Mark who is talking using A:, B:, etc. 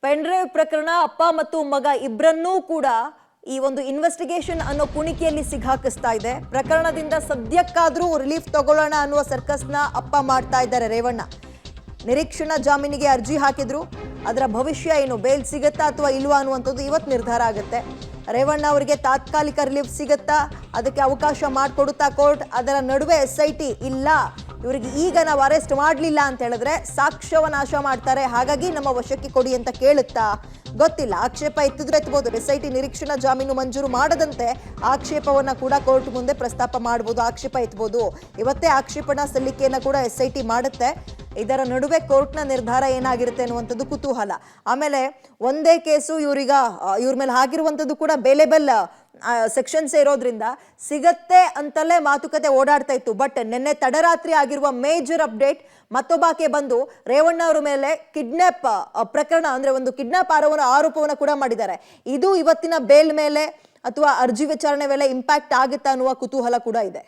A: Pen drive ಪ್ರಕರಣ ಅಪ್ಪ ಮತ್ತು ಮಗ ಇಬ್ಬರನ್ನೂ ಕೂಡ ಈ ಒಂದು ಇನ್ವೆಸ್ಟಿಗೇಷನ್ ಅನ್ನೋ ಕುಣಿಕೆಯಲ್ಲಿ ಸಿಗಾಕಿಸ್ತಾ ಇದೆ. ಪ್ರಕರಣದಿಂದ ಸದ್ಯಕ್ಕಾದ್ರೂ ರಿಲೀಫ್ ತಗೊಳ್ಳೋಣ ಅನ್ನುವ ಸರ್ಕಸ್ನ ಅಪ್ಪ ಮಾಡ್ತಾ ಇದ್ದಾರೆ ರೇವಣ್ಣ. ನಿರೀಕ್ಷಣಾ ಜಾಮೀನಿಗೆ ಅರ್ಜಿ ಹಾಕಿದ್ರು. ಅದರ ಭವಿಷ್ಯ ಏನು, ಬೇಲ್ ಸಿಗತ್ತಾ ಅಥವಾ ಇಲ್ವಾ ಅನ್ನುವಂಥದ್ದು ಇವತ್ತು ನಿರ್ಧಾರ ಆಗುತ್ತೆ. ರೇವಣ್ಣ ಅವರಿಗೆ ತಾತ್ಕಾಲಿಕ ರಿಲೀಫ್ ಸಿಗತ್ತಾ, ಅದಕ್ಕೆ ಅವಕಾಶ ಮಾಡಿಕೊಡುತ್ತಾ ಕೋರ್ಟ್? ಅದರ ನಡುವೆ SIT ಇಲ್ಲ, ಇವರಿಗೆ ಈಗ ನಾವು ಅರೆಸ್ಟ್ ಮಾಡಲಿಲ್ಲ ಅಂತ ಹೇಳಿದ್ರೆ ಸಾಕ್ಷ್ಯವ ನಾಶ ಮಾಡ್ತಾರೆ, ಹಾಗಾಗಿ ನಮ್ಮ ವಶಕ್ಕೆ ಕೊಡಿ ಅಂತ ಕೇಳುತ್ತಾ ಗೊತ್ತಿಲ್ಲ. ಆಕ್ಷೇಪ ಎತ್ತಿದ್ರೆ ಎತ್ತಬಹುದು. SIT ನಿರೀಕ್ಷಣಾ ಜಾಮೀನು ಮಂಜೂರು ಮಾಡದಂತೆ ಆಕ್ಷೇಪವನ್ನ ಕೂಡ ಕೋರ್ಟ್ ಮುಂದೆ ಪ್ರಸ್ತಾಪ ಮಾಡಬಹುದು, ಆಕ್ಷೇಪ ಎತ್ತಬಹುದು. ಇವತ್ತೇ ಆಕ್ಷೇಪಣಾ ಸಲ್ಲಿಕೆಯನ್ನ ಕೂಡ SIT ಮಾಡುತ್ತೆ. ಇದರ ನಡುವೆ ಕೋರ್ಟ್ನ ನಿರ್ಧಾರ ಏನಾಗಿರುತ್ತೆ ಅನ್ನುವಂಥದ್ದು ಕುತೂಹಲ. ಆಮೇಲೆ ಒಂದೇ ಕೇಸು ಇವ್ರ ಮೇಲೆ ಆಗಿರುವಂಥದ್ದು ಕೂಡ ಬೇಲೆಬಲ್ ಸೆಕ್ಷನ್ಸ್ ಇರೋದ್ರಿಂದ ಸಿಗತ್ತೆ ಅಂತಲೇ ಮಾತುಕತೆ ಓಡಾಡ್ತಾ ಇತ್ತು. ಬಟ್ ನಿನ್ನೆ ತಡರಾತ್ರಿ ಆಗಿರುವ ಮೇಜರ್ ಅಪ್ಡೇಟ್, ಮತ್ತೊಬ್ಬಾಕೆ ಬಂದು ರೇವಣ್ಣ ಅವರ ಮೇಲೆ ಕಿಡ್ನಾಪ್ ಪ್ರಕರಣ ಅಂದ್ರೆ ಒಂದು ಕಿಡ್ನಾಪ್ ಆರೋಪವನ್ನು ಕೂಡ ಮಾಡಿದ್ದಾರೆ. ಇದು ಇವತ್ತಿನ ಬೇಲ್ ಮೇಲೆ ಅಥವಾ ಅರ್ಜಿ ವಿಚಾರಣೆ ಮೇಲೆ ಇಂಪ್ಯಾಕ್ಟ್ ಆಗುತ್ತಾ ಅನ್ನುವ ಕುತೂಹಲ ಕೂಡ ಇದೆ.